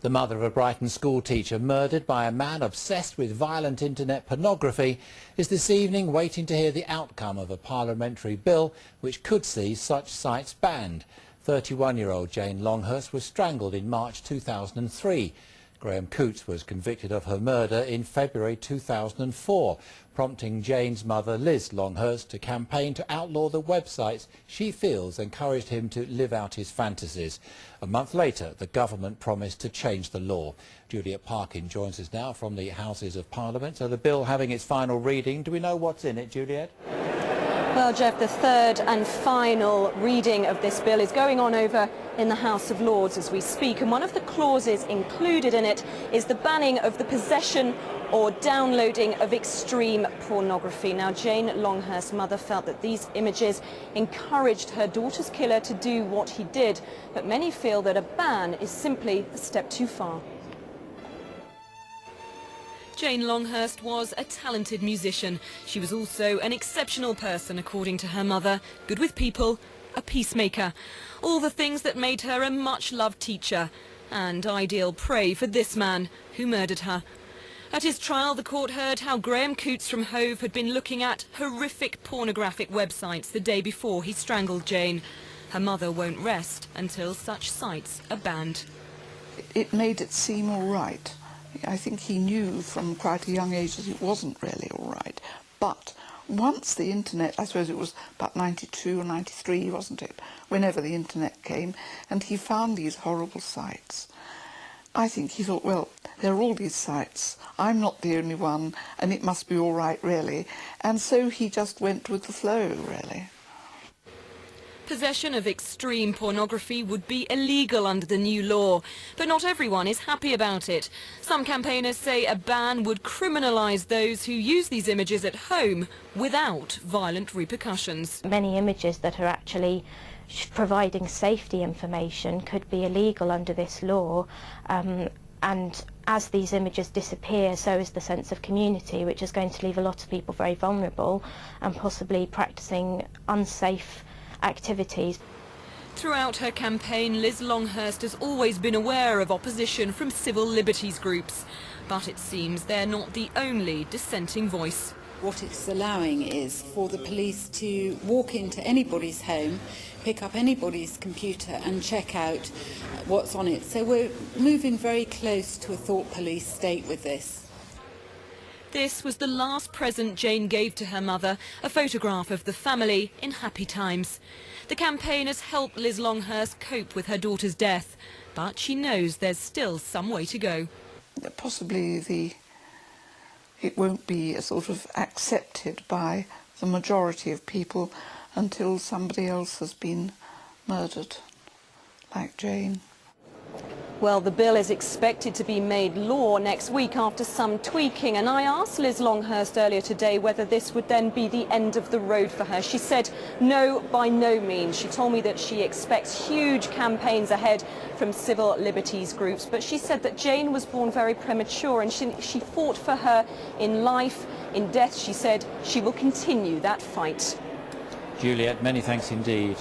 The mother of a Brighton school teacher murdered by a man obsessed with violent internet pornography is this evening waiting to hear the outcome of a parliamentary bill which could see such sites banned. 31-year-old Jane Longhurst was strangled in March 2003. Graham Coots was convicted of her murder in February 2004, prompting Jane's mother Liz Longhurst to campaign to outlaw the websites she feels encouraged him to live out his fantasies. A month later, the government promised to change the law. Juliet Parkin joins us now from the Houses of Parliament. So the bill having its final reading, do we know what's in it, Juliet? Well, Jeff, the third and final reading of this bill is going on over in the House of Lords as we speak, and one of the clauses included in it is the banning of the possession or downloading of extreme pornography. Now, Jane Longhurst's mother felt that these images encouraged her daughter's killer to do what he did, but many feel that a ban is simply a step too far. Jane Longhurst was a talented musician. She was also an exceptional person, according to her mother, good with people, a peacemaker. All the things that made her a much-loved teacher and ideal prey for this man who murdered her. At his trial, the court heard how Graham Coots from Hove had been looking at horrific pornographic websites the day before he strangled Jane. Her mother won't rest until such sites are banned. It made it seem all right. I think he knew from quite a young age that it wasn't really all right. But once the internet, I suppose it was about 92 or 93, wasn't it, whenever the internet came, and he found these horrible sites, I think he thought, well, there are all these sites, I'm not the only one, and it must be all right, really. And so he just went with the flow, really. Possession of extreme pornography would be illegal under the new law, but not everyone is happy about it. Some campaigners say a ban would criminalise those who use these images at home without violent repercussions. Many images that are actually providing safety information could be illegal under this law, and as these images disappear, so is the sense of community, which is going to leave a lot of people very vulnerable and possibly practising unsafe activities. Throughout her campaign, Liz Longhurst has always been aware of opposition from civil liberties groups, but it seems they're not the only dissenting voice. What it's allowing is for the police to walk into anybody's home, pick up anybody's computer and check out what's on it. So we're moving very close to a thought police state with this. This was the last present Jane gave to her mother, a photograph of the family in happy times. The campaign has helped Liz Longhurst cope with her daughter's death, but she knows there's still some way to go. Possibly it won't be sort of accepted by the majority of people until somebody else has been murdered, like Jane. Well, the bill is expected to be made law next week after some tweaking, and I asked Liz Longhurst earlier today whether this would then be the end of the road for her. She said no, by no means. She told me that she expects huge campaigns ahead from civil liberties groups, but she said that Jane was born very premature and she fought for her in life. In death, she said she will continue that fight. Juliet, many thanks indeed.